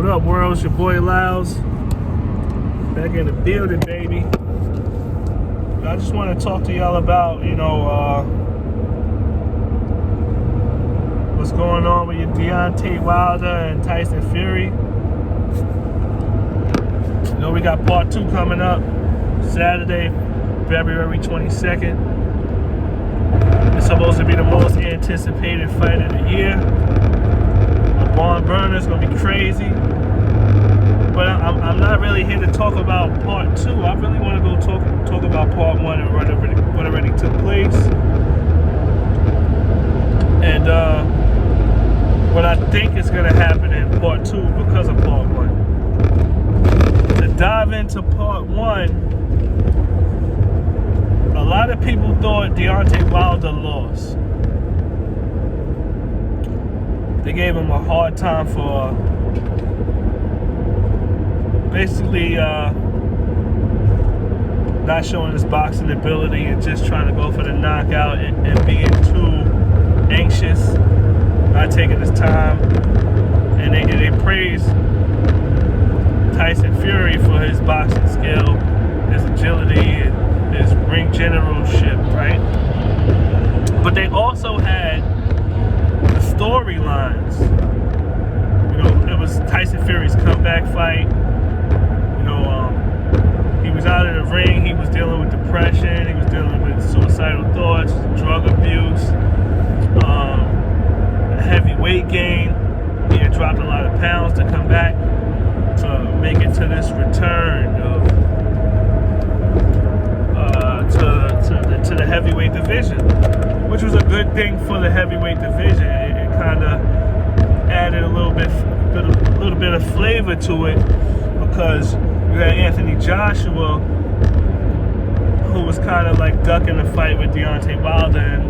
up, world? It's your boy Lyles. Back in the building, baby. I just want to talk to y'all about, what's going on with your Deontay Wilder and Tyson Fury. We got part 2 coming up Saturday, February 22nd. It's supposed to be the most anticipated fight of the year. The barn burner is going to be crazy. But I'm not really here to talk about part 2. I really want to go talk about part 1 and what already took place. And what I think is going to happen in part 2 because of part 1. To dive into part 1, a lot of people thought Deontay Wilder lost. They gave him a hard time for basically not showing his boxing ability and just trying to go for the knockout and being too anxious, not taking his time. And they praised Tyson Fury for his boxing skill, his agility, his ring generalship, right? But they also had the storylines. It was Tyson Fury's comeback fight. He was out of the ring. He was dealing with depression. He was dealing with suicidal thoughts, drug abuse, a heavy weight gain. He had dropped a lot of pounds to come back to make it to this return to the heavyweight division, which was a good thing for the heavyweight division. It kind of added a little bit of flavor to it, because you had Anthony Joshua, who was kind of like ducking the fight with Deontay Wilder and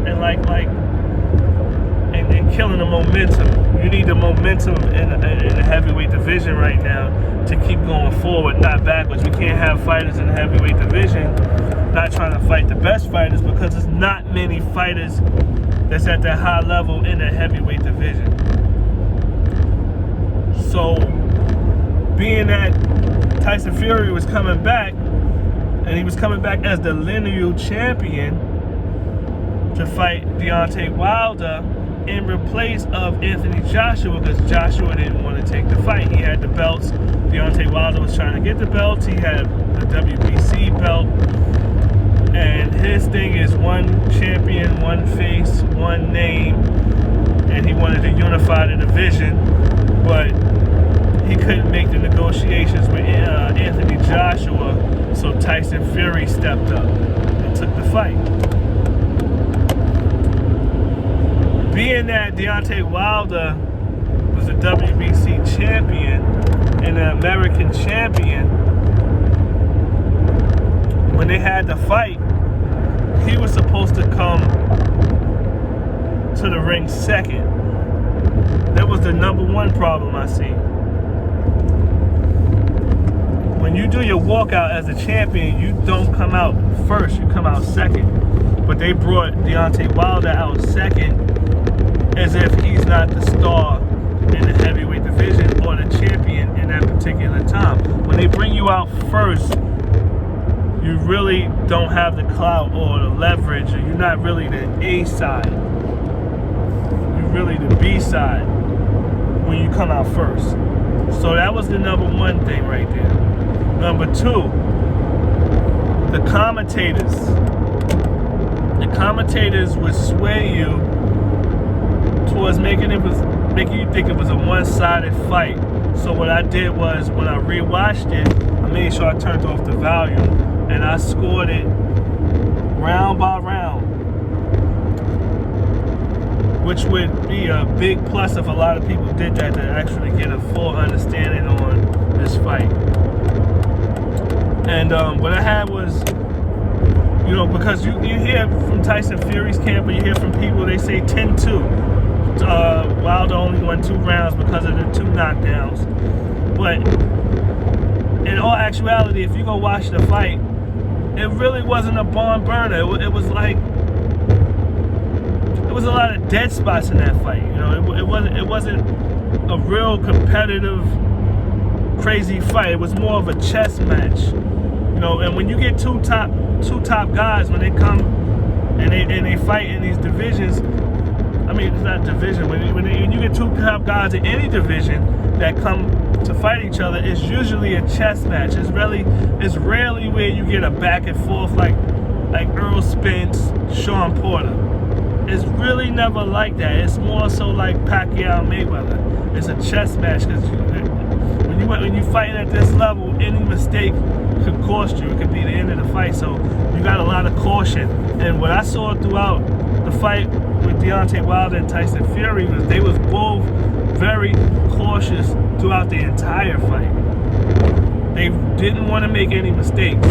killing the momentum. You need the momentum in the heavyweight division right now to keep going forward, not backwards. We can't have fighters in the heavyweight division not trying to fight the best fighters, because there's not many fighters that's at that high level in the heavyweight division. So, being that Tyson Fury was coming back, and he was coming back as the lineal champion to fight Deontay Wilder in replace of Anthony Joshua, because Joshua didn't want to take the fight. He had the belts. Deontay Wilder was trying to get the belts. He had the WBC belt. And his thing is one champion, one face, one name. And he wanted to unify the division. But he couldn't make the negotiations with Anthony Joshua, so Tyson Fury stepped up and took the fight. Being that Deontay Wilder was a WBC champion and an American champion, when they had the fight, he was supposed to come to the ring second. That was the number one problem I see. When you do your walkout as a champion, you don't come out first, you come out second. But they brought Deontay Wilder out second as if he's not the star in the heavyweight division or the champion in that particular time. When they bring you out first, you really don't have the clout or the leverage, or you're not really the A side. You're really the B side when you come out first. So that was the number one thing right there. Number two, the commentators would sway you towards making you think it was a one-sided fight. So what I did was, when I rewatched it, I made sure I turned off the volume and I scored it round by round, which would be a big plus if a lot of people did that, to actually get a full understanding on this fight. And what I had was, because you hear from Tyson Fury's camp, or you hear from people, they say 10-2. Wilder only won 2 rounds because of the 2 knockdowns. But in all actuality, if you go watch the fight, it really wasn't a barn burner. It was like, there was a lot of dead spots in that fight. It wasn't a real competitive crazy fight. It was more of a chess match, you know. And when you get two top guys, when they come and they fight in these divisions, I mean, it's not division. When you get two top guys in any division that come to fight each other, it's usually a chess match. It's rarely where you get a back and forth like Earl Spence, Sean Porter. It's really never like that. It's more so like Pacquiao Mayweather. It's a chess match, because when you fighting at this level, any mistake could cost you. It could be the end of the fight. So you got a lot of caution. And what I saw throughout the fight with Deontay Wilder and Tyson Fury was they was both very cautious throughout the entire fight. They didn't want to make any mistakes.